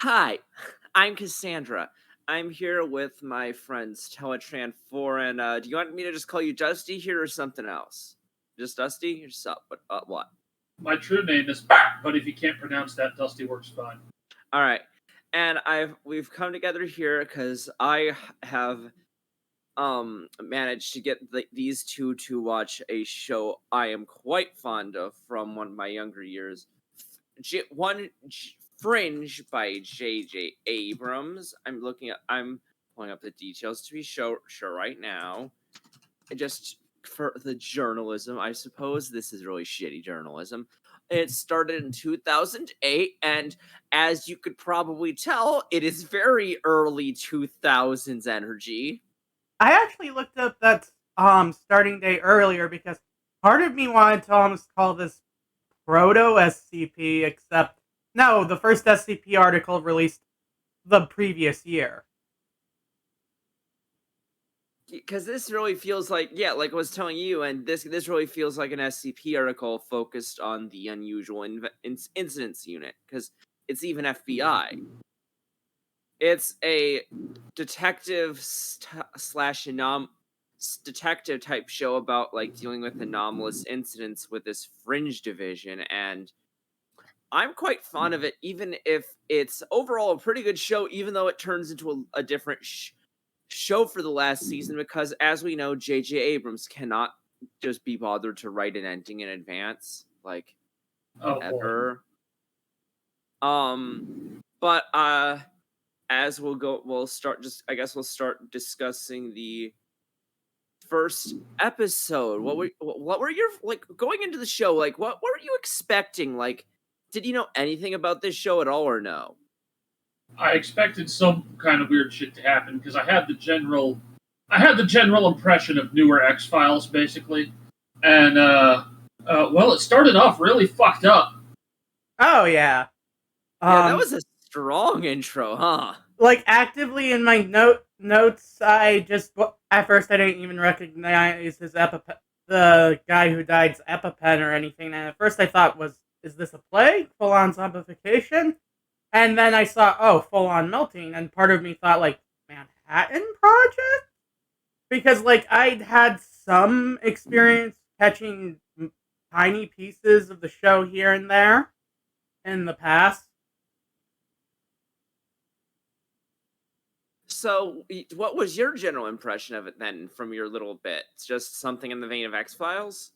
Hi, I'm Cassandra. I'm here with my friends Teletran4 and do you want me to just call you Dusty here or something else? Just Dusty? Yourself? What? My true name is, but if you can't pronounce that, Dusty works fine. All right. And we've come together here cuz I have managed to get these two to watch a show I am quite fond of from one of my younger years. Fringe by JJ Abrams. I'm pulling up the details to be sure right now. And just for the journalism, I suppose this is really shitty journalism. It started in 2008, and as you could probably tell, it is very early 2000s energy. I actually looked up that starting date earlier because part of me wanted to almost call this proto SCP, except no, the first SCP article released the previous year. Because this really feels like, yeah, like I was telling you, and this really feels like an SCP article focused on the unusual incidents unit, because it's even FBI. It's a detective slash detective type show about like dealing with anomalous incidents with this Fringe division, and I'm quite fond of it, even if it's overall a pretty good show, even though it turns into a different show for the last season, because as we know, JJ Abrams cannot just be bothered to write an ending in advance, like, ever. But as we'll start discussing the first episode. What were your, like, going into the show, like, what were you expecting? Like, did you know anything about this show at all or no? I expected some kind of weird shit to happen because I had the general impression of newer X-Files, basically. And, well, it started off really fucked up. Oh, yeah. Yeah, that was a strong intro, huh? Like, actively in my notes, at first I didn't even recognize his the guy who died's EpiPen or anything, and at first I thought, is this a play? Full-on zombification? And then I saw, full-on melting, and part of me thought, like, Manhattan Project? Because, like, I'd had some experience catching tiny pieces of the show here and there in the past. So, what was your general impression of it then, from your little bit? It's just something in the vein of X-Files?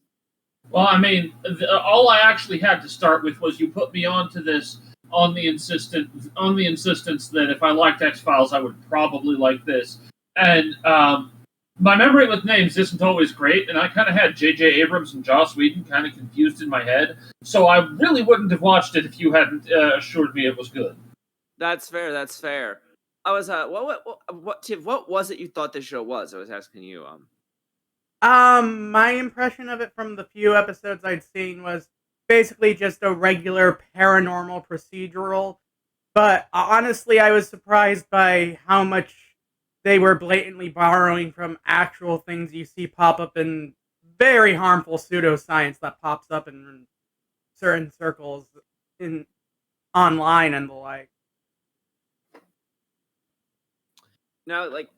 Well, I mean, all I actually had to start with was you put me onto this on the insistence that if I liked X-Files, I would probably like this. And my memory with names isn't always great, and I kind of had JJ Abrams and Joss Whedon kind of confused in my head, so I really wouldn't have watched it if you hadn't assured me it was good. That's fair. I was what was it you thought this show was? I was asking you. My impression of it from the few episodes I'd seen was basically just a regular paranormal procedural. But honestly, I was surprised by how much they were blatantly borrowing from actual things you see pop up in very harmful pseudoscience that pops up in certain circles in online and the like. Now, like,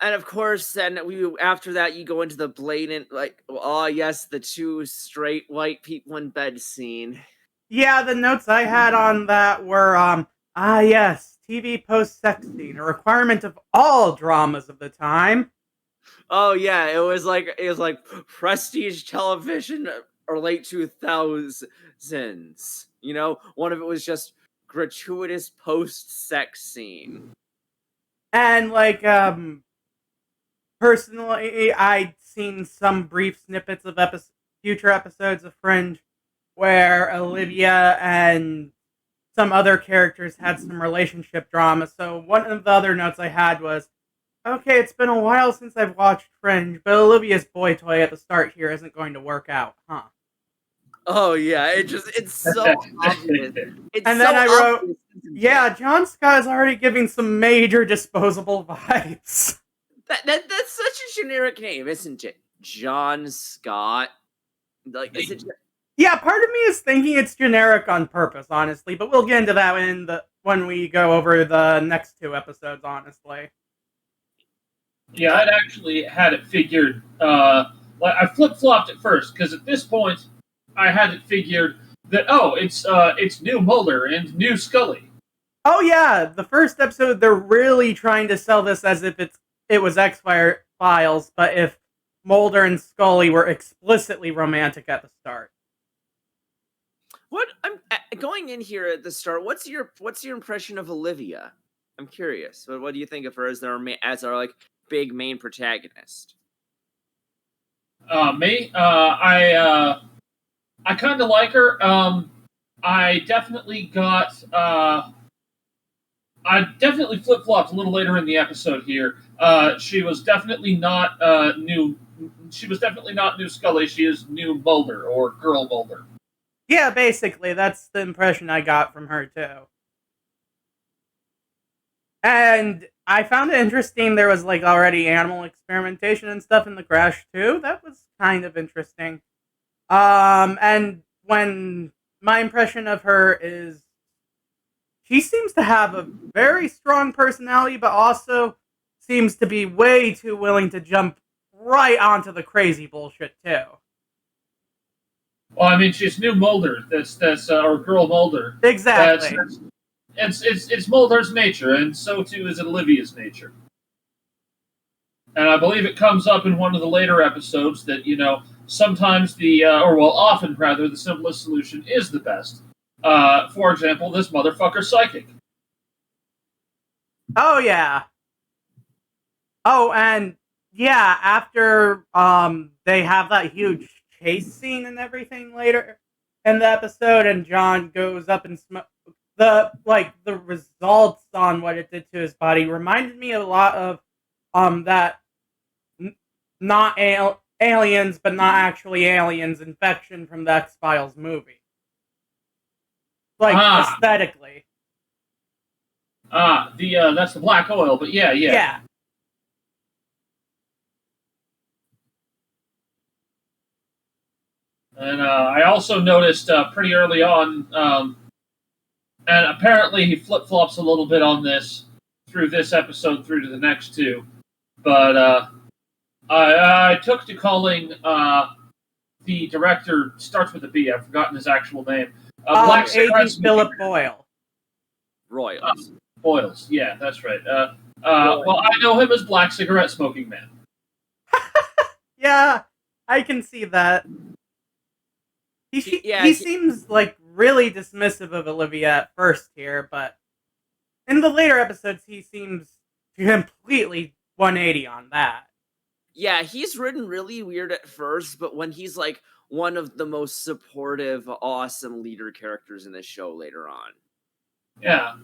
and of course, then after that you go into the blatant, like, oh yes, the two straight white people in bed scene. Yeah, the notes I had on that were, yes, TV post-sex scene, a requirement of all dramas of the time. Oh yeah, it was like prestige television or late 2000s. You know, one of it was just gratuitous post-sex scene. And, like, personally, I'd seen some brief snippets of future episodes of Fringe where Olivia and some other characters had some relationship drama. So one of the other notes I had was, okay, it's been a while since I've watched Fringe, but Olivia's boy toy at the start here isn't going to work out, huh? Oh yeah, it's so obvious. And then I wrote, yeah, John Scott is already giving some major disposable vibes. That's such a generic name, isn't it? John Scott. Like, is it? Yeah, part of me is thinking it's generic on purpose, honestly, but we'll get into that when we go over the next 2 episodes, honestly. Yeah, I'd actually had it figured. I flip-flopped at first because at this point, I had it figured that it's new Mulder and new Scully. Oh yeah, the first episode they're really trying to sell this as if it was X-Files, but if Mulder and Scully were explicitly romantic at the start. What I'm going in here at the start. What's your impression of Olivia? I'm curious. What do you think of her as our like big main protagonist? Me, I kind of like her. I definitely flip-flopped a little later in the episode here. She was definitely not new. She was definitely not new Scully. She is new Mulder or Girl Mulder. Yeah, basically, that's the impression I got from her, too. And I found it interesting there was, like, already animal experimentation and stuff in the crash, too. That was kind of interesting. And when my impression of her is she seems to have a very strong personality, but also seems to be way too willing to jump right onto the crazy bullshit, too. Well, I mean, she's new Mulder. That's or Girl Mulder. Exactly. It's Mulder's nature, and so too is Olivia's nature. And I believe it comes up in one of the later episodes that sometimes often rather, the simplest solution is the best. For example, this motherfucker's psychic. Oh yeah. Oh, and yeah, after they have that huge chase scene and everything later in the episode, and John goes up and the results on what it did to his body reminded me a lot of that not aliens but not actually aliens infection from the X-Files movie. Like aesthetically. That's the black oil, but yeah. Yeah. And I also noticed pretty early on, and apparently he flip-flops a little bit on this through this episode through to the next 2, but I took to calling the director, starts with a B, I've forgotten his actual name. Black Agent Philip Boyle. Royals. Boyles, yeah, that's right. Well, I know him as Black Cigarette Smoking Man. Yeah, I can see that. He seems like really dismissive of Olivia at first here, but in the later episodes he seems completely 180 on that. Yeah, he's written really weird at first, but when he's like one of the most supportive, awesome leader characters in the show later on. Yeah,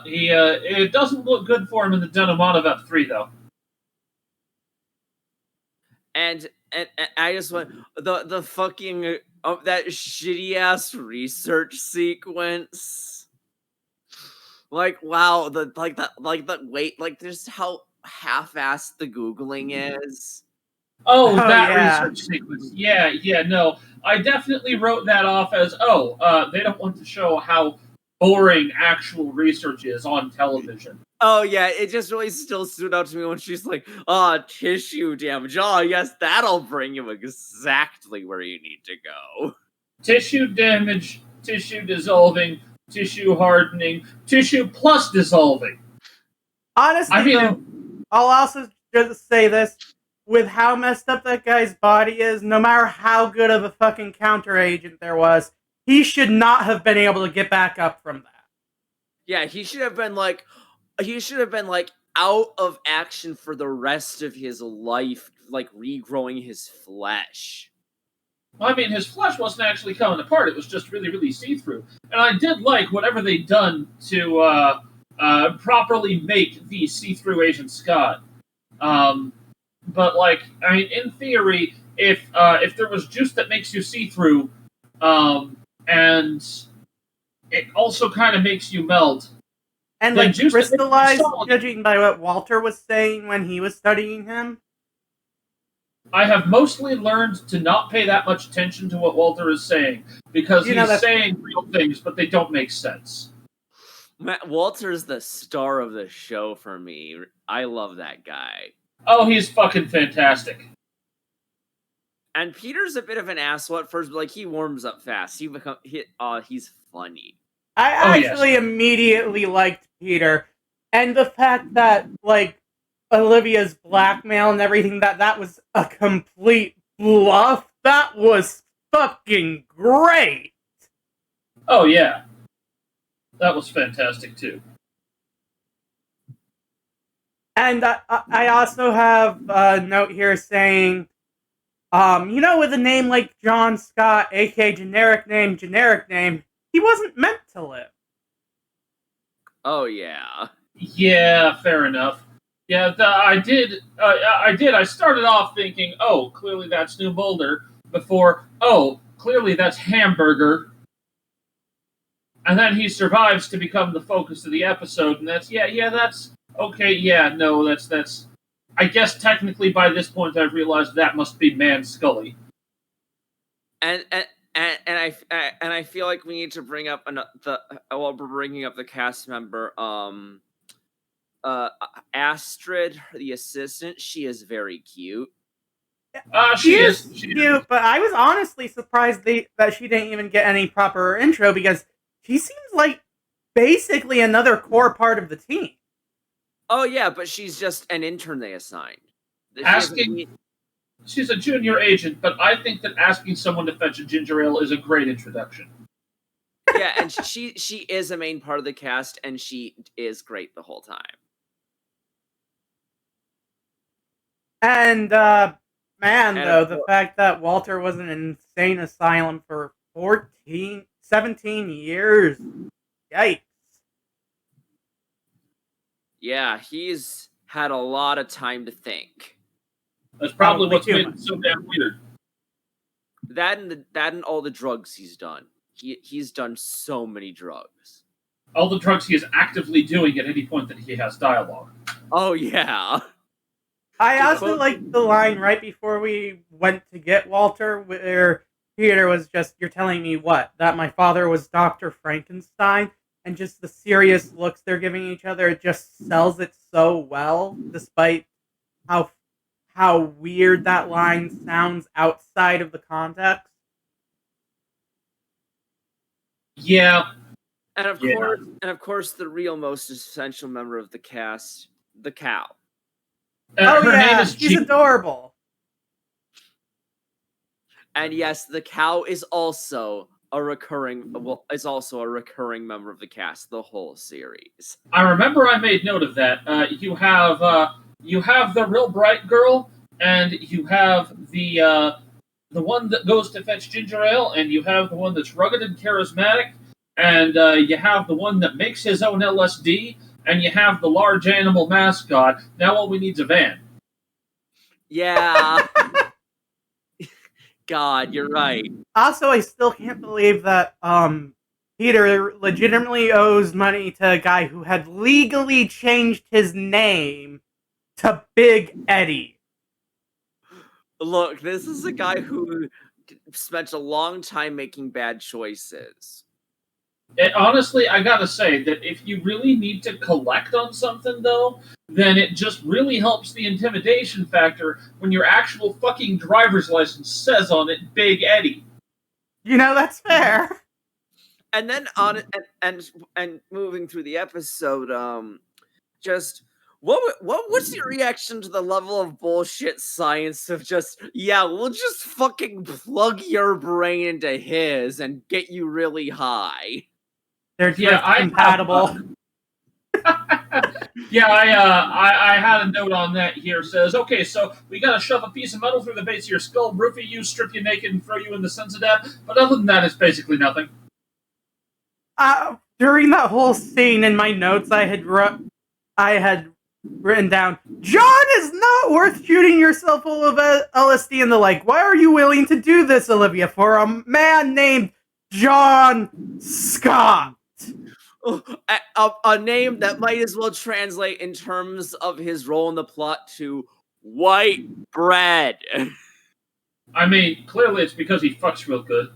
it doesn't look good for him in the Denomon of Ep3 though. And I just went the fucking that shitty ass research sequence. Like wow, just how half-assed the Googling is. Oh, that research sequence. Yeah, no. I definitely wrote that off as they don't want to show how boring actual research is on television. Oh yeah, it just really still stood out to me when she's like, tissue damage. Oh yes, that'll bring you exactly where you need to go. Tissue damage, tissue dissolving, tissue hardening, tissue plus dissolving. Honestly, I'll also just say this. With how messed up that guy's body is, no matter how good of a fucking counter agent there was, he should not have been able to get back up from that. Yeah, he should have been like out of action for the rest of his life, like regrowing his flesh. Well, I mean, his flesh wasn't actually coming apart. It was just really, really see-through. And I did like whatever they'd done to properly make the see-through Agent Scott. But, like, I mean, in theory, if there was juice that makes you see-through, and it also kind of makes you melt. And, like, crystallized, judging by what Walter was saying when he was studying him? I have mostly learned to not pay that much attention to what Walter is saying, because he's saying real things, but they don't make sense. Walter's the star of the show for me. I love that guy. Oh, he's fucking fantastic. And Peter's a bit of an asshole at first, but like he warms up fast. He's funny. I actually immediately liked Peter, and the fact that like Olivia's blackmail and everything, that was a complete bluff. That was fucking great. Oh yeah, that was fantastic too. And I also have a note here saying, with a name like John Scott, aka generic name, he wasn't meant to live. Oh yeah. Yeah, fair enough. Yeah, I did. I started off thinking, oh, clearly that's New Mulder. Before, oh, clearly that's Hamburger. And then he survives to become the focus of the episode, and that's okay. Yeah, no, that's. I guess technically by this point I've realized that must be Man Scully. And I feel like we need to bring up while we're bringing up the cast member, Astrid, the assistant. She is very cute. She is cute, but I was honestly surprised that she didn't even get any proper intro, because she seems like basically another core part of the team. Oh yeah, but she's just an intern they assigned. She's a junior agent, but I think that asking someone to fetch a ginger ale is a great introduction. Yeah, and she is a main part of the cast, and she is great the whole time. And the fact that Walter was in an insane asylum for 17 years. Yikes. Yeah, he's had a lot of time to think. That's probably what's made it so damn weird. That and all the drugs he's done. He's done so many drugs. All the drugs he is actively doing at any point that he has dialogue. Oh yeah. I also liked the line right before we went to get Walter, where Peter was just, "You're telling me what? That my father was Dr. Frankenstein?" And just the serious looks they're giving each other, it just sells it so well, despite how weird that line sounds outside of the context. Yeah. And of course, the real most essential member of the cast, the cow. Her name is she's adorable. And yes, the cow is also a recurring member of the cast the whole series. I remember I made note of that. You have the real bright girl, and you have the one that goes to fetch ginger ale, and you have the one that's rugged and charismatic, and you have the one that makes his own LSD, and you have the large animal mascot. Now all we need is a van. Yeah. God, you're right. Also, I still can't believe that Peter legitimately owes money to a guy who had legally changed his name to Big Eddie. Look, this is a guy who spent a long time making bad choices. Honestly, I gotta say that if you really need to collect on something, though, then it just really helps the intimidation factor when your actual fucking driver's license says on it, Big Eddie. That's fair. And then and moving through the episode, just what's your reaction to the level of bullshit science of just, we'll just fucking plug your brain into his and get you really high. They're compatible. I had a note on that here. It says, okay, so we gotta shove a piece of metal through the base of your skull, roofie you, strip you naked, and throw you in the Sensidav. But other than that, it's basically nothing. During that whole scene in my notes, I had written down, "John is not worth shooting yourself full of LSD," and the like. Why are you willing to do this, Olivia, for a man named John Scott? A name that might as well translate in terms of his role in the plot to white bread. I mean, clearly it's because he fucks real good.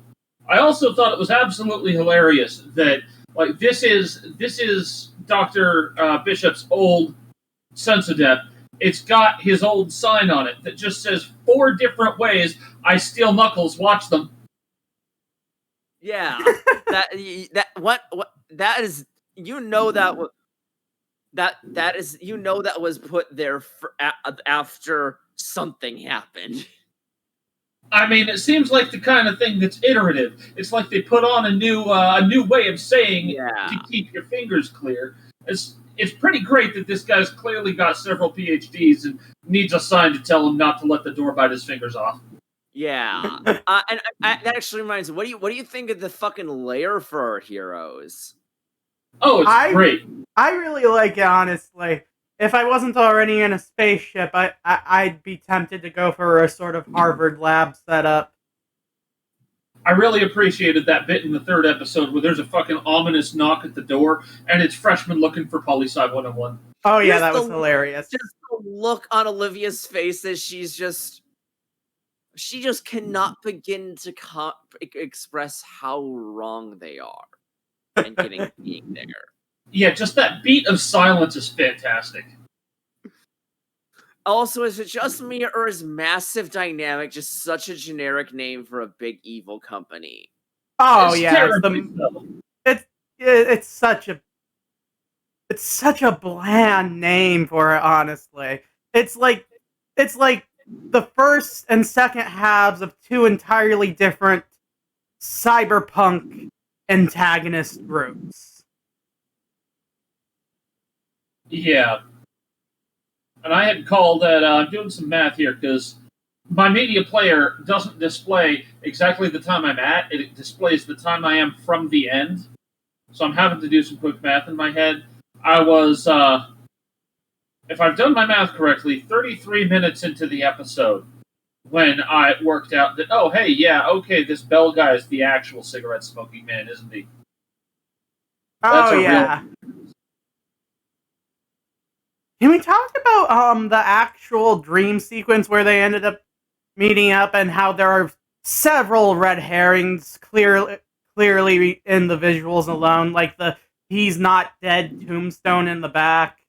I also thought it was absolutely hilarious that, like, this is Dr. Bishop's old Sensodept. It's got his old sign on it that just says 4 different ways I steal knuckles, watch them. Yeah, that is, that was put there after something happened. I mean, it seems like the kind of thing that's iterative. It's like they put on a new way of saying to keep your fingers clear. It's pretty great that this guy's clearly got several PhDs and needs a sign to tell him not to let the door bite his fingers off. Yeah, and that actually reminds me. What do you think of the fucking layer for our heroes? Oh, it's great. I really like it, honestly. If I wasn't already in a spaceship, I'd be tempted to go for a sort of Harvard lab setup. I really appreciated that bit in the 3rd episode where there's a fucking ominous knock at the door, and it's freshmen looking for Poli-Sci 101. Oh yeah, that was hilarious. Just the look on Olivia's face as she just cannot begin to express how wrong they are and being there. Yeah, just that beat of silence is fantastic. Also, is it just me, or is Massive Dynamic just such a generic name for a big evil company? Oh yeah, it's such a bland name for it. Honestly, it's like the first and second halves of 2 entirely different cyberpunk antagonist groups. Yeah. And I had called that, I'm doing some math here, because my media player doesn't display exactly the time I'm at, it displays the time I am from the end. So I'm having to do some quick math in my head. I was, if I've done my math correctly, 33 minutes into the episode when I worked out that, oh, hey, yeah, okay, this Bell guy is the actual cigarette-smoking man, isn't he? That's yeah. Can we talk about the actual dream sequence where they ended up meeting up and how there are several red herrings clearly in the visuals alone, like the he's not dead tombstone in the back?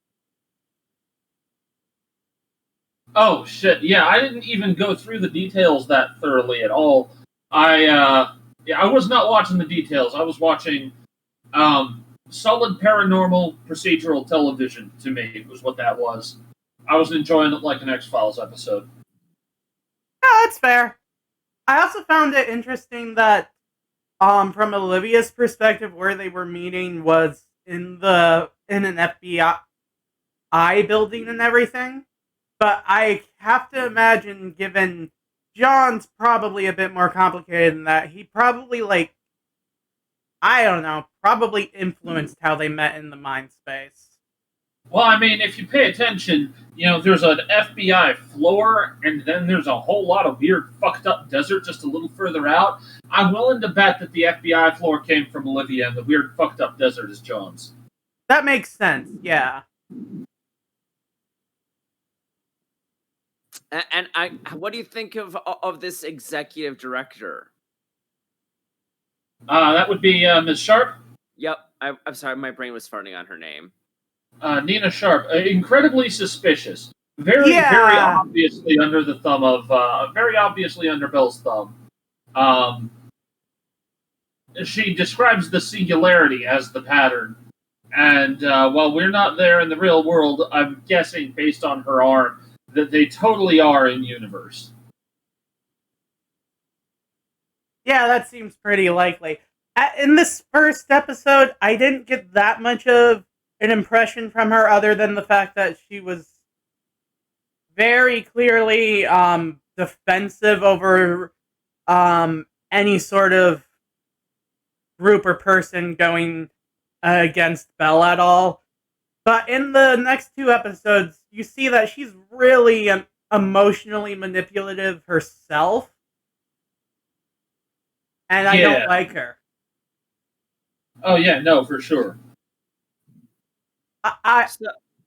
Oh shit! Yeah, I didn't even go through the details that thoroughly at all. I was not watching the details. I was watching solid paranormal procedural television. To me, was what that was. I was enjoying it like an X-Files episode. Yeah, that's fair. I also found it interesting that, from Olivia's perspective, where they were meeting was in an FBI building and everything. But I have to imagine, given John's probably a bit more complicated than that, he probably, probably influenced how they met in the mind space. Well, I mean, if you pay attention, there's an FBI floor, and then there's a whole lot of weird, fucked up desert just a little further out. I'm willing to bet that the FBI floor came from Olivia, and the weird, fucked up desert is John's. That makes sense, yeah. And what do you think of this executive director? That would be Ms. Sharp. Yep, I'm sorry, my brain was farting on her name. Nina Sharp, incredibly suspicious, very obviously under the thumb of, very obviously under Bell's thumb. She describes the singularity as the pattern, and while we're not there in the real world, I'm guessing based on her arm that they totally are in universe. Yeah, that seems pretty likely. In this first episode, I didn't get that much of an impression from her other than the fact that she was very clearly defensive over any sort of group or person going against Belle at all. But in the next 2 episodes, you see that she's really emotionally manipulative herself. And I don't like her. Oh, yeah, no, for sure.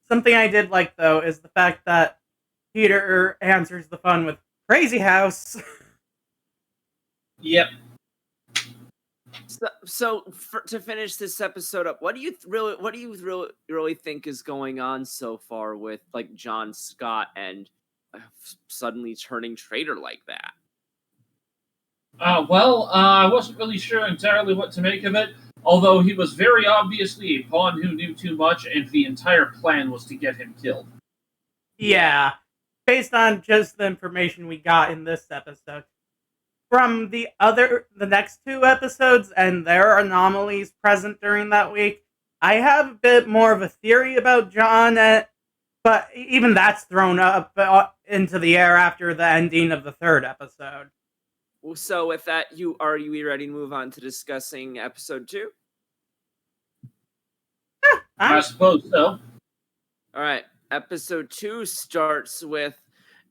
Something I did like, though, is the fact that Peter answers the phone with "Crazy House." Yep. To finish this episode up, what do you really think is going on so far with like John Scott and suddenly turning traitor like that? I wasn't really sure entirely what to make of it, although he was very obviously a pawn who knew too much, and the entire plan was to get him killed. Yeah, based on just the information we got in this episode. From the next two episodes and their anomalies present during that week, I have a bit more of a theory about John, but even that's thrown up into the air after the ending of the third episode. So with that, are you ready to move on to discussing episode 2? Yeah, I suppose so. All right, episode 2 starts with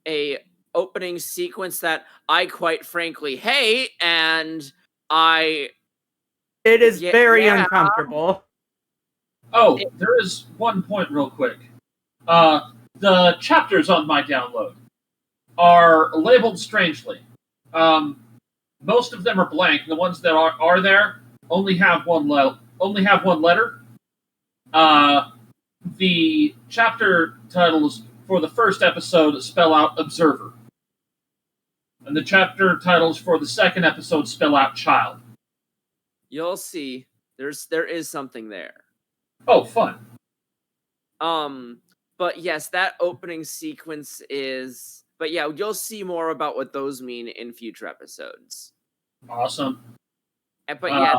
a opening sequence that I quite frankly hate, and it is very uncomfortable. Oh, there is one point real quick. The chapters on my download are labeled strangely. Most of them are blank. The ones that are there only have one letter. The chapter titles for the first episode spell out observer, and the chapter titles for the second episode spell out child. You'll see. There is something there. Oh, fun. But yes, that opening sequence is. But yeah, you'll see more about what those mean in future episodes. Awesome. But yeah,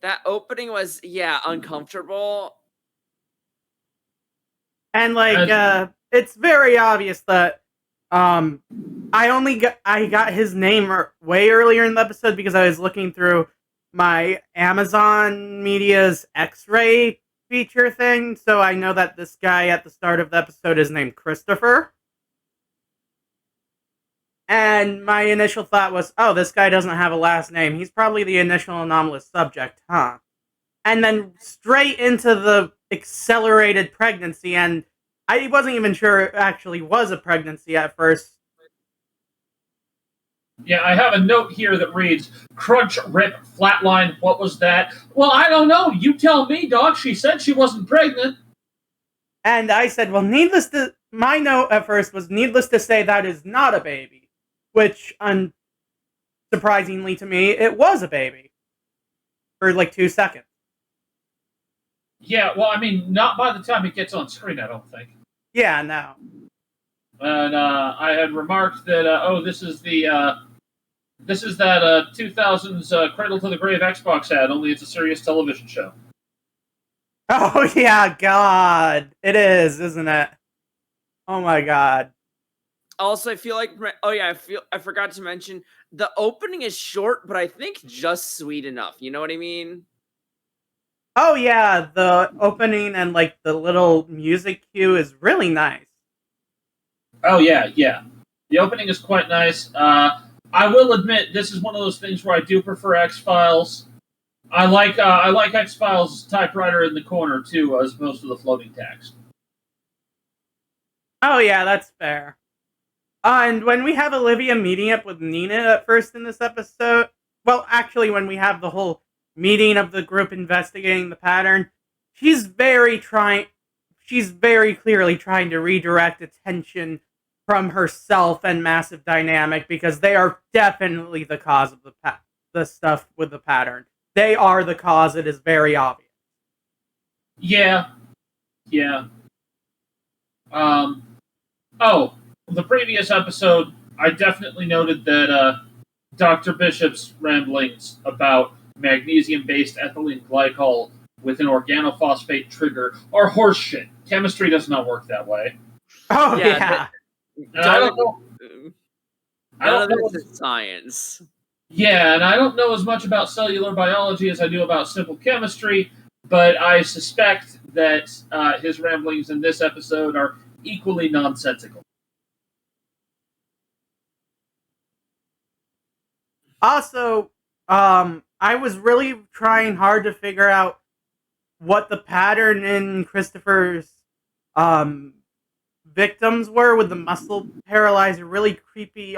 that opening was uncomfortable. And it's very obvious that I got his name way earlier in the episode because I was looking through my Amazon Media's X-ray feature thing, so I know that this guy at the start of the episode is named Christopher. And my initial thought was, oh, this guy doesn't have a last name. He's probably the initial anomalous subject, huh? And then straight into the accelerated pregnancy, and I wasn't even sure it actually was a pregnancy at first. Yeah, I have a note here that reads, crunch, rip, flatline, what was that? Well, I don't know. You tell me, Doc. She said she wasn't pregnant. And I said, well, my note at first was, needless to say, that is not a baby. Which, surprisingly to me, it was a baby. For 2 seconds. Yeah, well, I mean, not by the time it gets on screen, I don't think. Yeah, no. And I had remarked that, this is that 2000s Cradle to the Grave Xbox ad, only it's a serious television show. Oh, yeah, God. It is, isn't it? Oh, my God. Also, I feel like... Oh, yeah, I forgot to mention, the opening is short, but I think just sweet enough. You know what I mean? Oh, yeah, the opening and, the little music cue is really nice. Oh, yeah. The opening is quite nice. I will admit, this is one of those things where I do prefer X-Files. I like X-Files' typewriter in the corner, too, as opposed to the floating text. Oh, yeah, that's fair. And when we have Olivia meeting up with Nina at first in this episode, well, actually, when we have the whole meeting of the group investigating the pattern, she's very clearly trying to redirect attention from herself and Massive Dynamic, because they are definitely the cause of the stuff with the pattern. They are the cause. It is very obvious. Yeah. The previous episode, I definitely noted that Dr. Bishop's ramblings about magnesium-based ethylene glycol with an organophosphate trigger are horseshit. Chemistry does not work that way. Oh, yeah. I don't know. None of this is science. Yeah, and I don't know as much about cellular biology as I do about simple chemistry, but I suspect that his ramblings in this episode are equally nonsensical. Also, I was really trying hard to figure out what the pattern in Christopher's victims were with the muscle paralyzer, really creepy,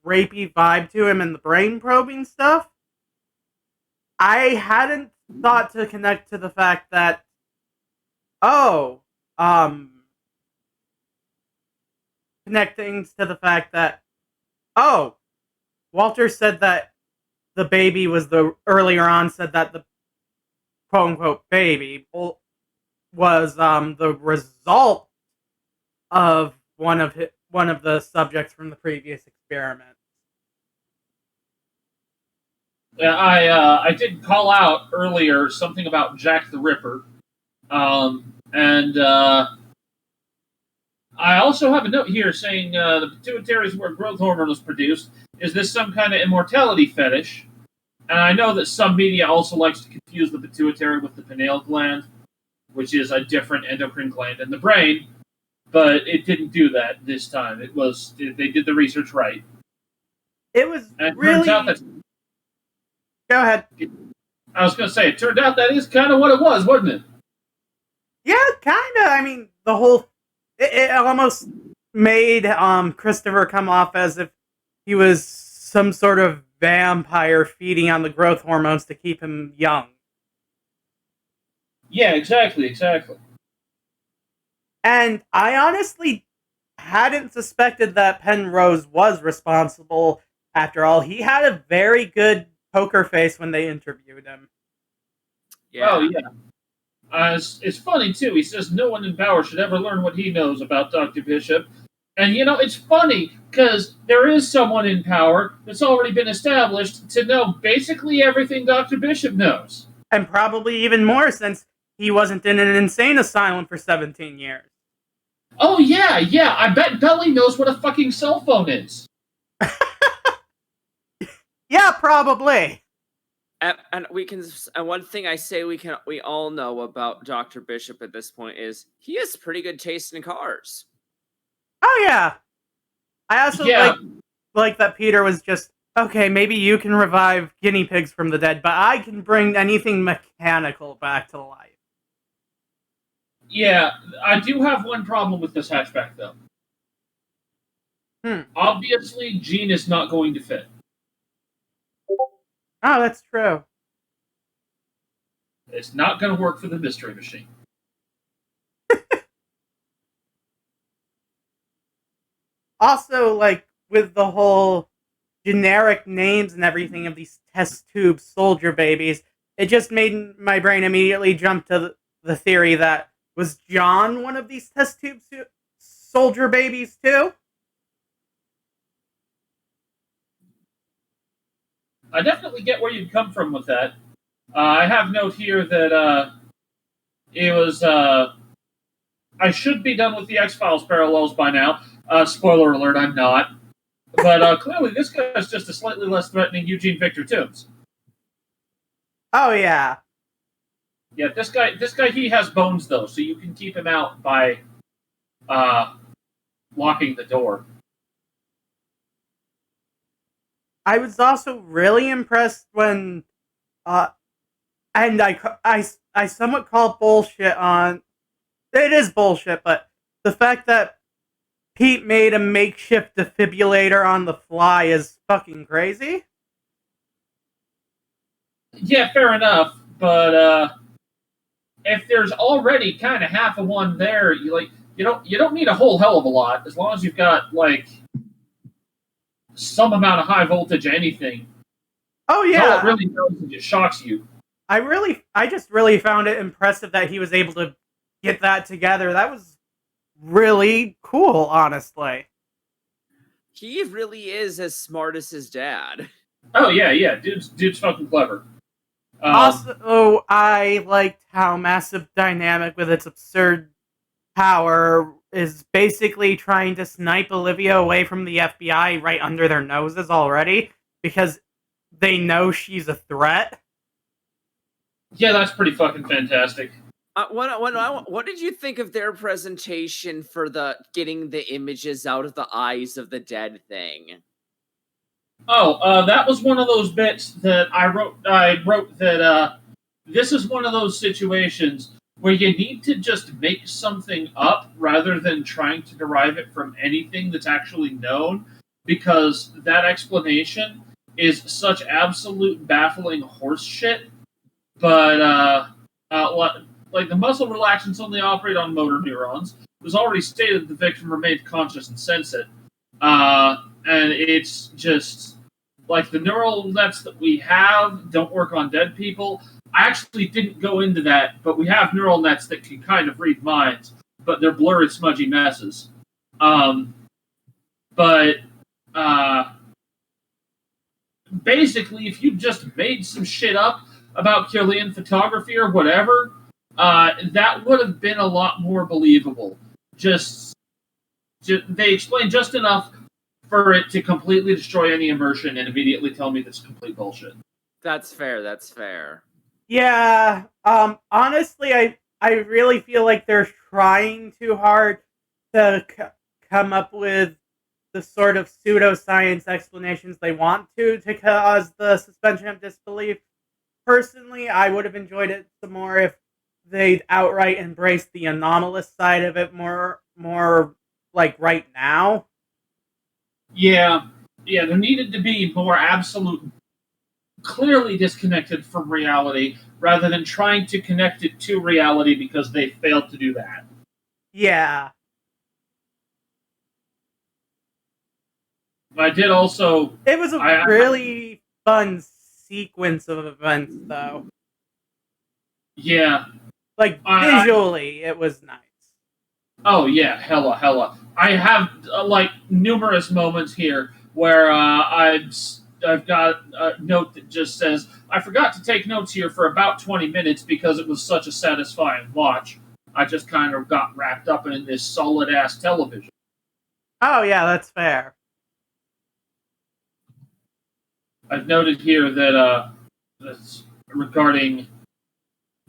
rapey vibe to him and the brain probing stuff. I hadn't thought to connect to the fact that, Walter said that the baby was earlier on said that the quote-unquote baby was the result of one of the subjects from the previous experiment. Yeah, I did call out earlier something about Jack the Ripper, and I also have a note here saying the pituitary is where growth hormone is produced. Is this some kind of immortality fetish? And I know that some media also likes to confuse the pituitary with the pineal gland, which is a different endocrine gland in the brain, but it didn't do that this time. They did the research right. It was and really... Turns out that... Go ahead. I was going to say, it turned out that is kind of what it was, wasn't it? Yeah, kind of. I mean, the whole... It almost made Christopher come off as if he was some sort of vampire feeding on the growth hormones to keep him young. Yeah, exactly. And I honestly hadn't suspected that Penrose was responsible. After all, he had a very good poker face when they interviewed him. Yeah. Oh, yeah. It's funny, too. He says no one in power should ever learn what he knows about Dr. Bishop. And, it's funny, because there is someone in power that's already been established to know basically everything Dr. Bishop knows. And probably even more, since he wasn't in an insane asylum for 17 years. Oh, yeah. I bet Belly knows what a fucking cell phone is. Yeah, probably. And we can. And one thing I say we all know about Dr. Bishop at this point is he has pretty good taste in cars. Oh yeah. I also like that Peter was just, okay, maybe you can revive guinea pigs from the dead, but I can bring anything mechanical back to life. Yeah, I do have one problem with this hatchback though. Obviously, Gene is not going to fit. Oh, that's true. It's not going to work for the Mystery Machine. Also, with the whole generic names and everything of these test tube soldier babies, it just made my brain immediately jump to the theory that was John one of these test tube soldier babies too? I definitely get where you'd come from with that. I have note here that it was... I should be done with the X-Files parallels by now. Spoiler alert, I'm not. But clearly this guy is just a slightly less threatening Eugene Victor Toombs. Oh, yeah. Yeah, this guy, he has bones, though, so you can keep him out by locking the door. I was also really impressed when, and I somewhat call bullshit on, it is bullshit, but the fact that Pete made a makeshift defibrillator on the fly is fucking crazy. Yeah, fair enough, but if there's already kind of half of one there, you don't need a whole hell of a lot, as long as you've got, some amount of high voltage anything. Oh, yeah. All it really does is it shocks you. I just really found it impressive that he was able to get that together. That was really cool, honestly. He really is as smart as his dad. Oh, yeah. Dude's fucking clever. Also, I liked how Massive Dynamic, with its absurd power, is basically trying to snipe Olivia away from the FBI right under their noses already, because they know she's a threat. Yeah, that's pretty fucking fantastic. What did you think of their presentation for getting the images out of the eyes of the dead thing? Oh, that was one of those bits that I wrote that this is one of those situations where you need to just make something up rather than trying to derive it from anything that's actually known, because that explanation is such absolute baffling horse shit. But like the muscle relaxants only operate on motor neurons. It was already stated that the victim remained conscious and sensate. And it's just like the neural nets that we have don't work on dead people. I actually didn't go into that, but we have neural nets that can kind of read minds, but they're blurry, smudgy messes. Basically, if you just made some shit up about Kirlian photography or whatever, that would have been a lot more believable. They explain just enough for it to completely destroy any immersion and immediately tell me that's complete bullshit. That's fair. Yeah, honestly, I really feel like they're trying too hard to come up with the sort of pseudoscience explanations they want to cause the suspension of disbelief. Personally, I would have enjoyed it some more if they'd outright embrace the anomalous side of it more like right now. Yeah, there needed to be more absolute, clearly disconnected from reality, rather than trying to connect it to reality because they failed to do that. Yeah. I did also... It was a really fun sequence of events, though. Yeah. Like, visually, it was nice. Oh, yeah, hella. I have, numerous moments here where I've got a note that just says, I forgot to take notes here for about 20 minutes because it was such a satisfying watch. I just kind of got wrapped up in this solid-ass television. Oh, yeah, that's fair. I've noted here that that's regarding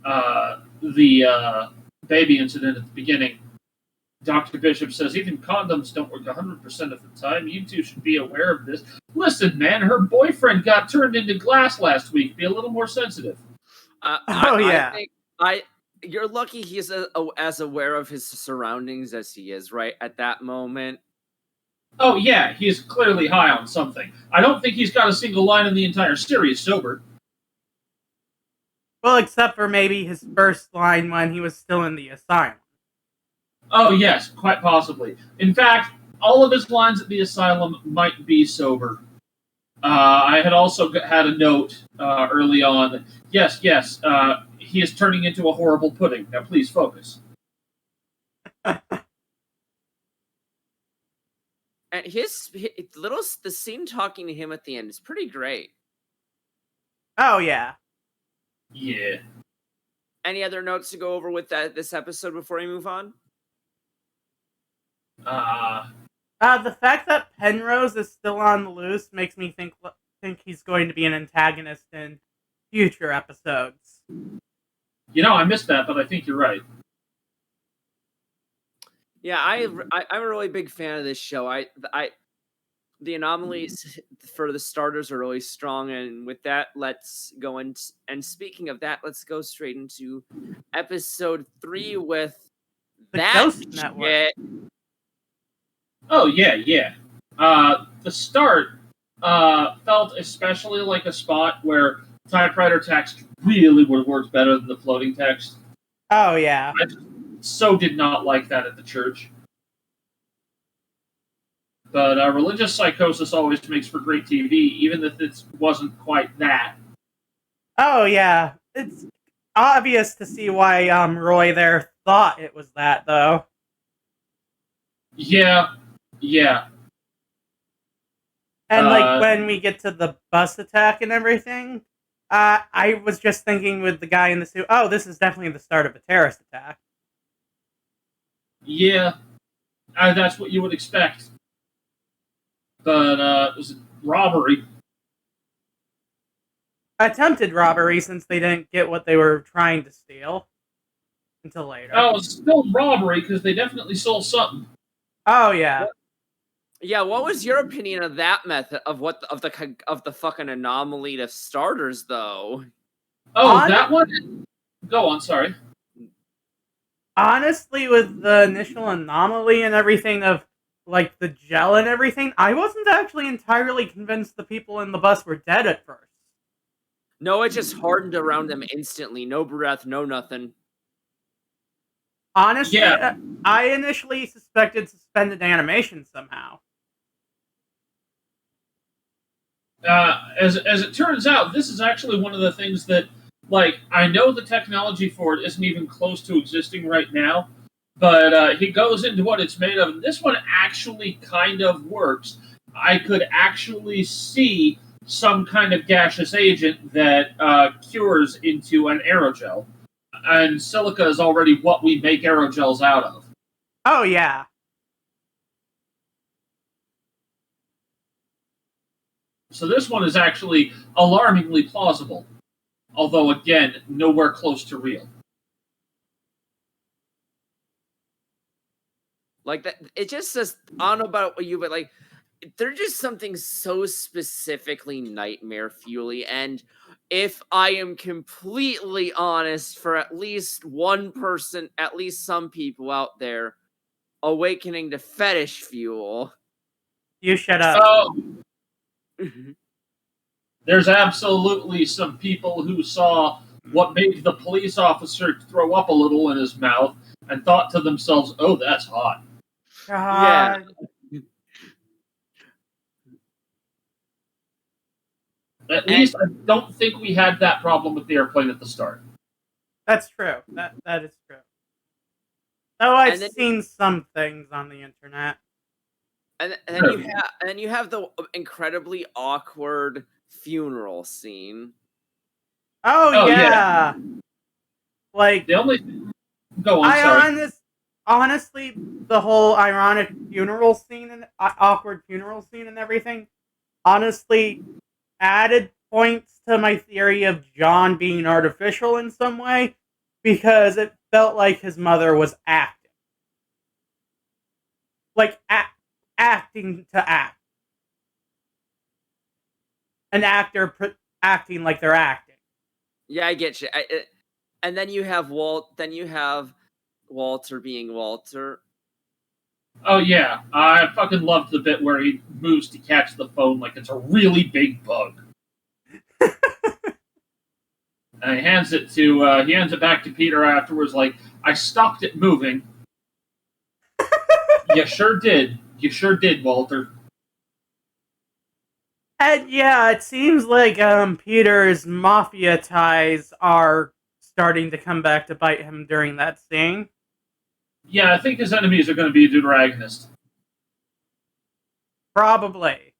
the baby incident at the beginning. Dr. Bishop says even condoms don't work 100% of the time. You two should be aware of this. Listen, man, her boyfriend got turned into glass last week. Be a little more sensitive. Yeah. You're lucky he's as aware of his surroundings as he is right at that moment. Oh, yeah, he's clearly high on something. I don't think he's got a single line in the entire series sober. Well, except for maybe his first line when he was still in the asylum. Oh, yes, quite possibly. In fact, all of his lines at the asylum might be sober. I had also had a note early on. Yes, he is turning into a horrible pudding. Now, please focus. And the scene talking to him at the end is pretty great. Oh, yeah. Yeah. Any other notes to go over with this episode before we move on? The fact that Penrose is still on the loose makes me think he's going to be an antagonist in future episodes. You know, I missed that, but I think you're right. Yeah, I'm a really big fan of this show. The anomalies for the starters are really strong, and with that, let's go and speaking of that, let's go straight into episode 3 with The that Ghost shit. Network. Oh, yeah. The start felt especially like a spot where typewriter text really would have worked better than the floating text. Oh, yeah. I so did not like that at the church. But religious psychosis always makes for great TV, even if it wasn't quite that. Oh, yeah. It's obvious to see why Roy there thought it was that, though. Yeah. And, when we get to the bus attack and everything, I was just thinking with the guy in the suit, oh, this is definitely the start of a terrorist attack. Yeah. That's what you would expect. But it was a robbery. Attempted robbery, since they didn't get what they were trying to steal. Until later. Oh, it was still robbery, because they definitely stole something. Oh, yeah. Yeah, what was your opinion of that method of the fucking anomaly to starters, though? Oh, that one? Go on, sorry. Honestly, with the initial anomaly and everything of, like, the gel and everything, I wasn't actually entirely convinced the people in the bus were dead at first. No, it just hardened around them instantly. No breath, no nothing. Honestly, Yeah. I initially suspected suspended animation somehow. As it turns out, this is actually one of the things that, like, I know the technology for it isn't even close to existing right now, but he goes into what it's made of, and this one actually kind of works. I could actually see some kind of gaseous agent that cures into an aerogel, and silica is already what we make aerogels out of. Oh, yeah. So this one is actually alarmingly plausible, although again, nowhere close to real. Like that, it just says, I don't know about you, but like, they're just something so specifically nightmare fuely. And if I am completely honest, for at least one person, at least some people out there, awakening to fetish fuel. You shut up. Oh, there's absolutely some people who saw what made the police officer throw up a little in his mouth and thought to themselves, "Oh, that's hot." Yeah. God. At least I don't think we had that problem with the airplane at the start. That's true. That is true. Though I've And then, seen some things on the internet. and then you have the incredibly awkward funeral scene. Oh, Oh, yeah. yeah. Like, The only go on, sorry. honestly, the whole ironic funeral scene and awkward funeral scene and everything, honestly, added points to my theory of John being artificial in some way, because it felt like his mother was acting. Like, acting to act. An actor acting like they're acting. Yeah, I get you. And then you have Walter being Walter. Oh yeah, I fucking loved the bit where he moves to catch the phone like it's a really big bug. And he hands it back to Peter afterwards, like, "I stopped it moving." You sure did. You sure did, Walter. And yeah, it seems like Peter's mafia ties are starting to come back to bite him during that scene. Yeah, I think his enemies are going to be a deuteragonist. Probably.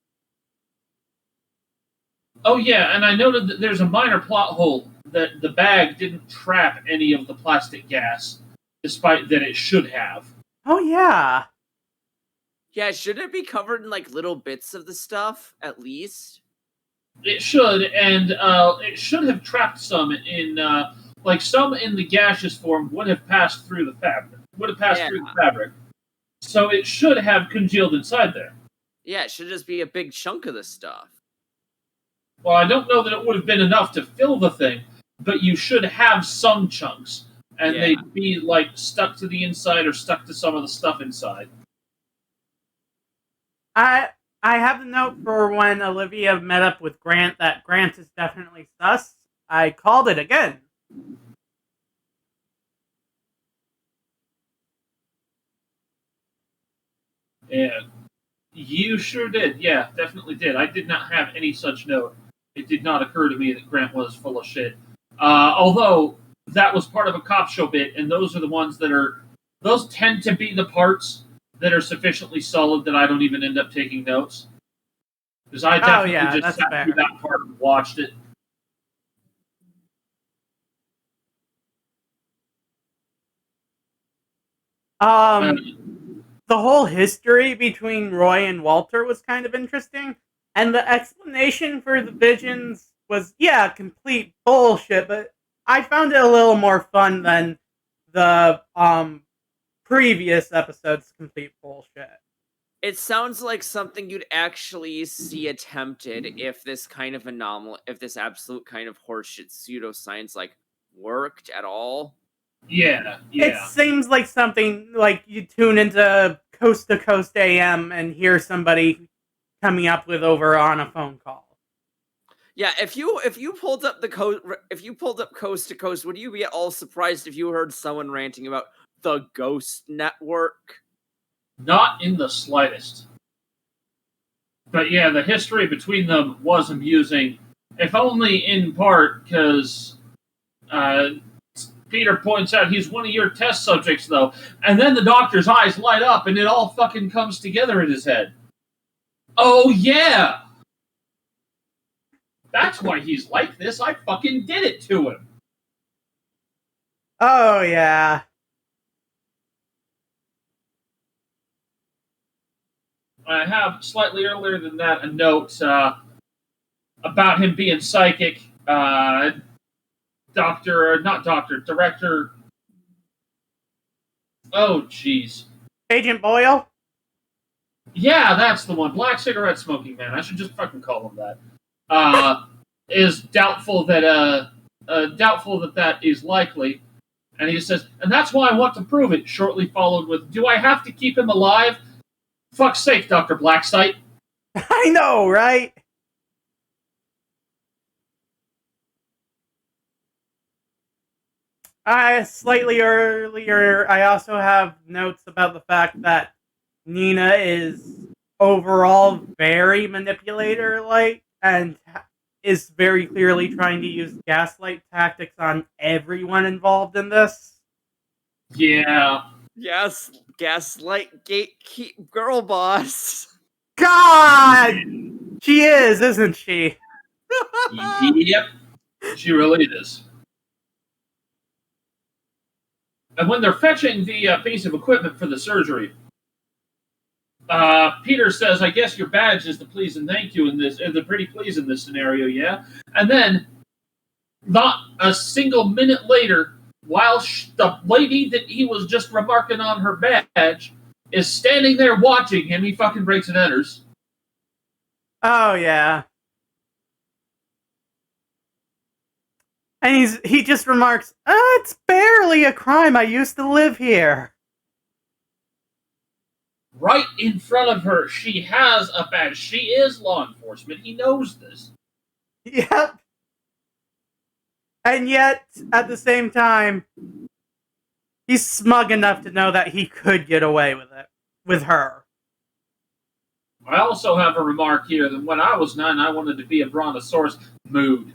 Oh yeah, and I noted that there's a minor plot hole that the bag didn't trap any of the plastic gas, despite that it should have. Oh yeah. Yeah, shouldn't it be covered in like little bits of the stuff at least? It should, and it should have trapped some in, like some in the gaseous form would have passed through the fabric. Would have passed through the fabric. So it should have congealed inside there. Yeah, it should just be a big chunk of the stuff. Well, I don't know that it would have been enough to fill the thing, but you should have some chunks, and they'd be like stuck to the inside or stuck to some of the stuff inside. I have a note for when Olivia met up with Grant that Grant is definitely sus. I called it again. Yeah. You sure did. Yeah, definitely did. I did not have any such note. It did not occur to me that Grant was full of shit. Although that was part of a cop show bit, and those are the ones that are. Those tend to be the parts that are sufficiently solid that I don't even end up taking notes. Because I definitely just sat through that part and watched it. The whole history between Roy and Walter was kind of interesting, and the explanation for the visions was, yeah, complete bullshit, but I found it a little more fun than the previous episode's complete bullshit. It sounds like something you'd actually see attempted if this kind of anomaly, if this absolute kind of horseshit pseudoscience like worked at all. Yeah. It seems like something like you tune into Coast to Coast AM and hear somebody coming up with over on a phone call. Yeah, if you pulled up Coast to Coast, would you be at all surprised if you heard someone ranting about the Ghost Network? Not in the slightest. But yeah, the history between them was amusing, if only in part because Peter points out he's one of your test subjects, though, and then the doctor's eyes light up and it all fucking comes together in his head. Oh, yeah! That's why he's like this. I fucking did it to him. Oh, yeah. I have, slightly earlier than that, a note about him being psychic. Director. Oh, jeez. Agent Boyle? Yeah, that's the one. Black cigarette smoking man. I should just fucking call him that. Is doubtful that that is likely. And he says, and that's why I want to prove it, shortly followed with, do I have to keep him alive? Fuck's sake, Dr. Blacksight. I know, right? Slightly earlier, I also have notes about the fact that Nina is overall very manipulator-like and is very clearly trying to use gaslight tactics on everyone involved in this. Yeah. Yes, Gaslight, Gatekeep, Girlboss. God! She is, isn't she? Yep. She really is. And when they're fetching the piece of equipment for the surgery, Peter says, I guess your badge is the please and thank you in this, the pretty please in this scenario, yeah? And then, not a single minute later, while the lady that he was just remarking on her badge is standing there watching him, he fucking breaks and enters. Oh, yeah. And he just remarks, it's barely a crime. I used to live here. Right in front of her, she has a badge. She is law enforcement. He knows this. Yep. And yet, at the same time, he's smug enough to know that he could get away with it. With her. I also have a remark here that when I was 9, I wanted to be a brontosaurus. Mood.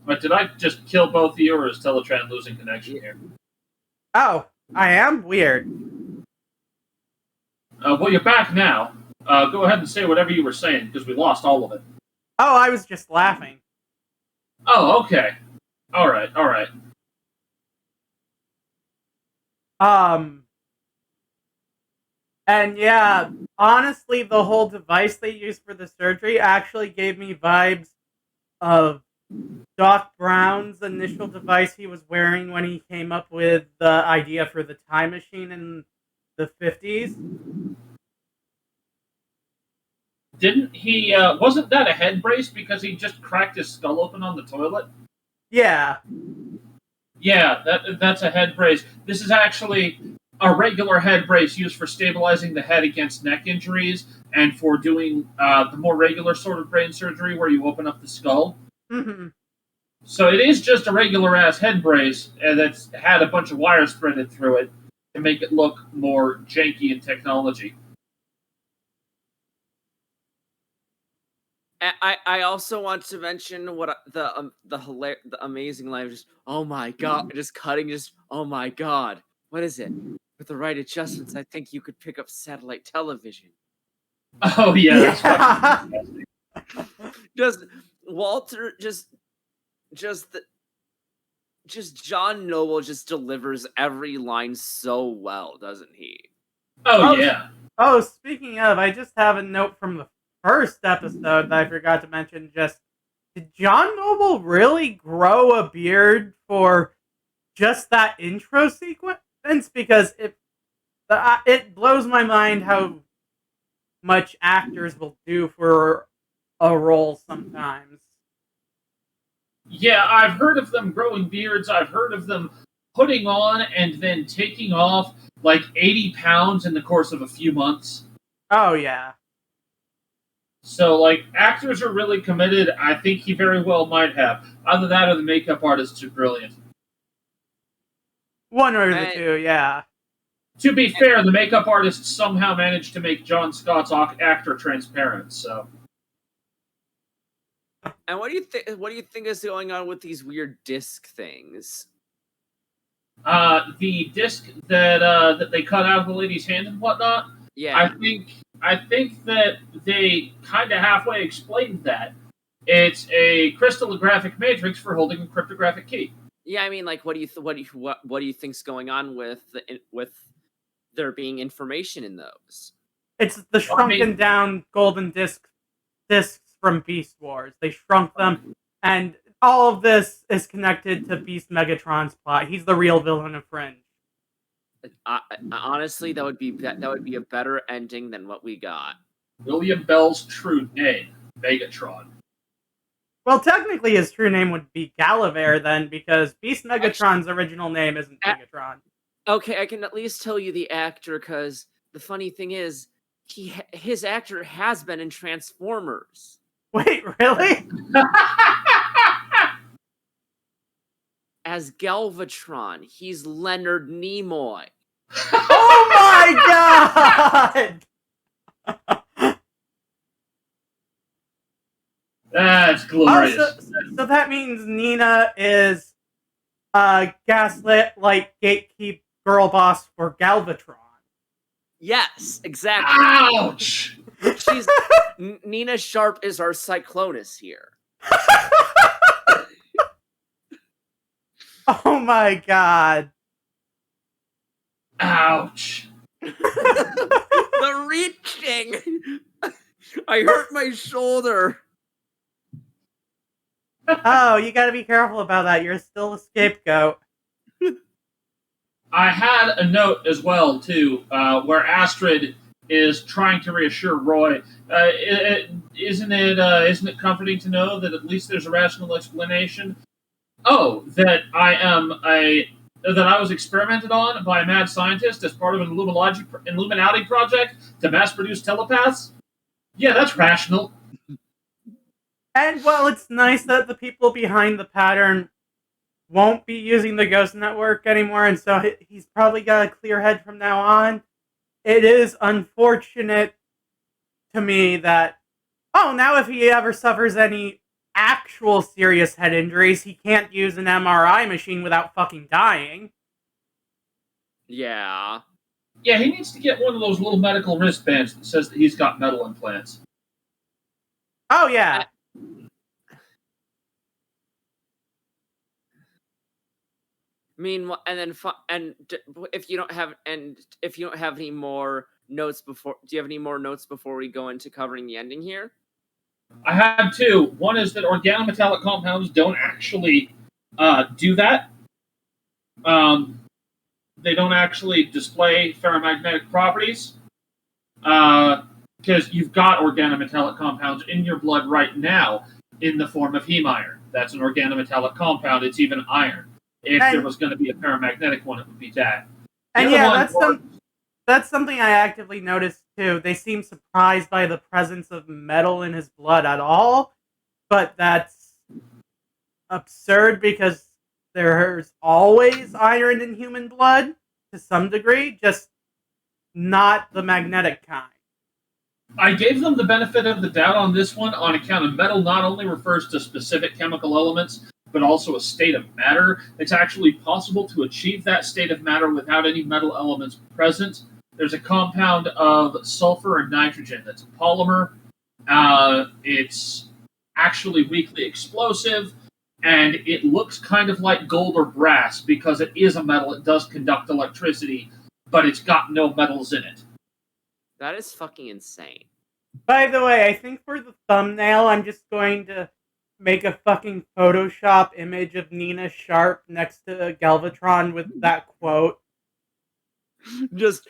But did I just kill both of you, or is Teletran losing connection here? Oh, I am? Weird. Well, you're back now. Go ahead and say whatever you were saying, because we lost all of it. Oh, I was just laughing. Oh, okay. Alright. And yeah, honestly, the whole device they used for the surgery actually gave me vibes of Doc Brown's initial device he was wearing when he came up with the idea for the time machine in the 50s. Didn't he, wasn't that a head brace because he just cracked his skull open on the toilet? Yeah. Yeah, that's a head brace. This is actually a regular head brace used for stabilizing the head against neck injuries and for doing the more regular sort of brain surgery where you open up the skull. Mm-hmm. So it is just a regular-ass head brace that's had a bunch of wires threaded through it to make it look more janky in technology. I also want to mention what the amazing line, just oh my god, oh my god, what is it? With the right adjustments, I think you could pick up satellite television. Oh yeah, that's fucking fantastic. Just Walter, just John Noble just delivers every line so well, doesn't he? Oh yeah. Oh, speaking of, I just have a note from the first episode that I forgot to mention. Just, did John Noble really grow a beard for just that intro sequence? Because it blows my mind how much actors will do for a role sometimes. Yeah, I've heard of them growing beards. I've heard of them putting on and then taking off like 80 pounds in the course of a few months. Oh, yeah. So, like, actors are really committed. I think he very well might have. Either that or the makeup artists are brilliant. One or the two, yeah. To be fair, the makeup artists somehow managed to make John Scott's actor transparent, so... And what do you think is going on with these weird disc things? The disc that they cut out of the lady's hand and whatnot. Yeah, I think that they kind of halfway explained that. It's a crystallographic matrix for holding a cryptographic key. Yeah, I mean, like, what do you think's going on with there being information in those? It's the shrunken down golden discs from Beast Wars. They shrunk them, and all of this is connected to Beast Megatron's plot. He's the real villain of Fringe. Honestly, that would be a better ending than what we got. William Bell's true name, Megatron. Well, technically his true name would be Galvatron then, because Beast Megatron's original name isn't Megatron. Okay, I can at least tell you the actor, because the funny thing is, his actor has been in Transformers. Wait, really? As Galvatron, he's Leonard Nimoy. Oh my god! That's glorious. So that means Nina is Gaslight, like Gatekeep Girlboss for Galvatron. Yes, exactly. Ouch! She's Nina Sharp is our Cyclonus here. Oh my god. Ouch. The reaching! I hurt my shoulder. Oh, you gotta be careful about that. You're still a scapegoat. I had a note as well, too, where Astrid is trying to reassure Roy. Isn't it comforting to know that at least there's a rational explanation? Oh, that I was experimented on by a mad scientist as part of an Illuminati project to mass-produce telepaths? Yeah, that's rational. And, well, it's nice that the people behind the pattern won't be using the Ghost Network anymore, and so he's probably got a clear head from now on. It is unfortunate to me that, now if he ever suffers any actual serious head injuries, he can't use an MRI machine without fucking dying. Yeah. Yeah, he needs to get one of those little medical wristbands that says that he's got metal implants. Oh, yeah. Meanwhile, if you don't have any more notes before, do you have any more notes before we go into covering the ending here? I have two. One is that organometallic compounds don't actually do that. They don't actually display ferromagnetic properties because you've got organometallic compounds in your blood right now in the form of heme iron. That's an organometallic compound. It's even iron. If there was going to be a paramagnetic one, it would be that. And yeah, that's something I actively noticed too. They seem surprised by the presence of metal in his blood at all, but that's absurd because there's always iron in human blood to some degree, just not the magnetic kind. I gave them the benefit of the doubt on this one on account of metal not only refers to specific chemical elements, but also a state of matter. It's actually possible to achieve that state of matter without any metal elements present. There's a compound of sulfur and nitrogen that's a polymer. It's actually weakly explosive, and it looks kind of like gold or brass because it is a metal. It does conduct electricity, but it's got no metals in it. That is fucking insane. By the way, I think for the thumbnail, I'm just going to make a fucking Photoshop image of Nina Sharp next to Galvatron with that quote. just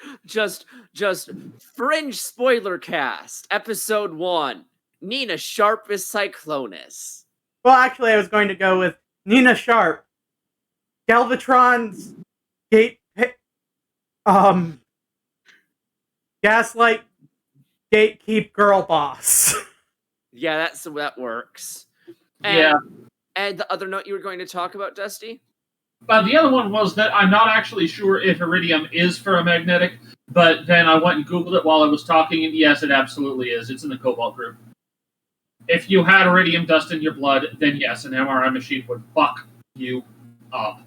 Fringe spoiler cast, episode 1. Nina Sharp is Cyclonus. Well, actually, I was going to go with Nina Sharp, Galvatron's Gaslight, Gatekeep, Girlboss. Yeah, that works. Yeah. And the other note you were going to talk about, Dusty? The other one was that I'm not actually sure if iridium is ferromagnetic, but then I went and Googled it while I was talking, and yes, it absolutely is. It's in the cobalt group. If you had iridium dust in your blood, then yes, an MRI machine would fuck you up.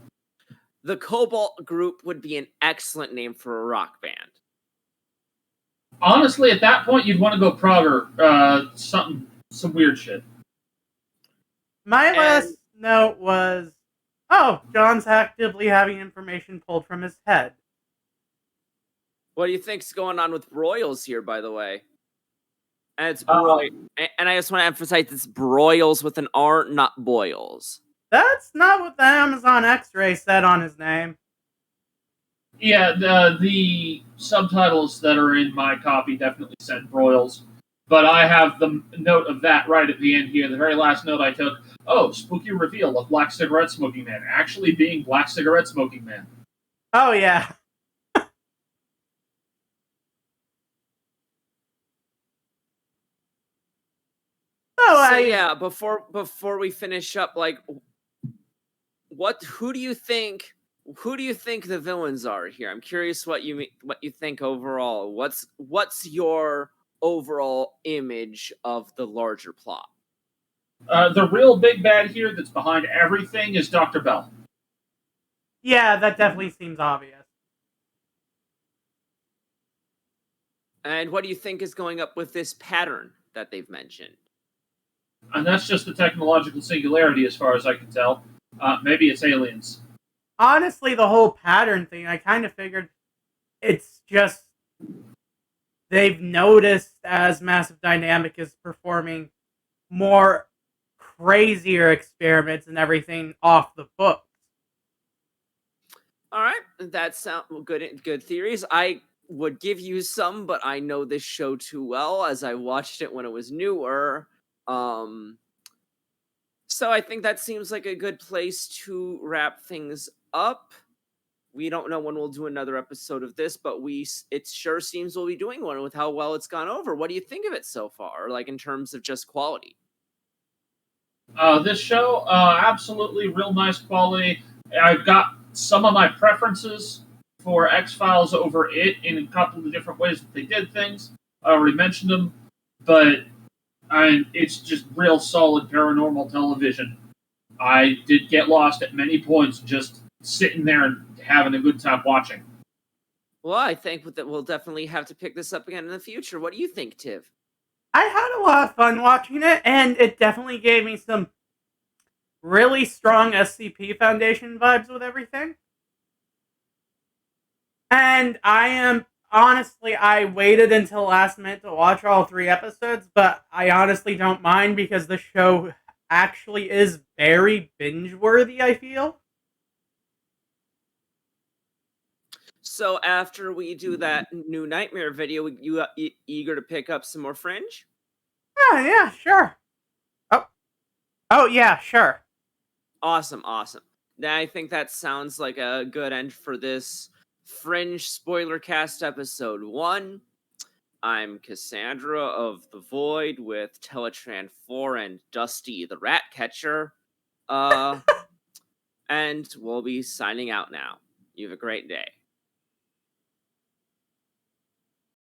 The cobalt group would be an excellent name for a rock band. Honestly, at that point, you'd want to go prog or some weird shit. My last note was, John's actively having information pulled from his head. What do you think's going on with broils here, by the way? And it's and I just want to emphasize it's broils with an R, not boils. That's not what the Amazon X-ray said on his name. Yeah, the subtitles that are in my copy definitely said broils. But I have the note of that right at the end here. The very last note I took, spooky reveal of Black Cigarette Smoking Man actually being Black Cigarette Smoking Man. Oh, yeah. Before we finish up, like, who do you think the villains are here? I'm curious what you think overall. What's your overall image of the larger plot? The real big bad here that's behind everything is Dr. Bell. Yeah, that definitely seems obvious. And what do you think is going up with this pattern that they've mentioned? And that's just the technological singularity as far as I can tell. Maybe it's aliens. Honestly, the whole pattern thing, I kind of figured it's just they've noticed as Massive Dynamic is performing more crazier experiments and everything off the books. All right, that sounds good theories. I would give you some, but I know this show too well as I watched it when it was newer. So I think that seems like a good place to wrap things up. We don't know when we'll do another episode of this, but it sure seems we'll be doing one with how well it's gone over. What do you think of it so far, like in terms of just quality? This show, absolutely real nice quality. I've got some of my preferences for X-Files over it in a couple of different ways that they did things. I already mentioned them, but it's just real solid paranormal television. I did get lost at many points just sitting there and having a good time watching. Well, I think that we'll definitely have to pick this up again in the future. What do you think, Tiv? I had a lot of fun watching it, and it definitely gave me some really strong SCP Foundation vibes with everything. And I waited until last minute to watch all 3 episodes, but I honestly don't mind because the show actually is very binge-worthy, I feel. So after we do that new Nightmare video, you eager to pick up some more Fringe? Oh, yeah, sure. Oh, yeah, sure. Awesome. I think that sounds like a good end for this Fringe spoiler cast episode 1. I'm Cassandra of the Void with Teletran 4 and Dusty the Rat Catcher. And we'll be signing out now. You have a great day.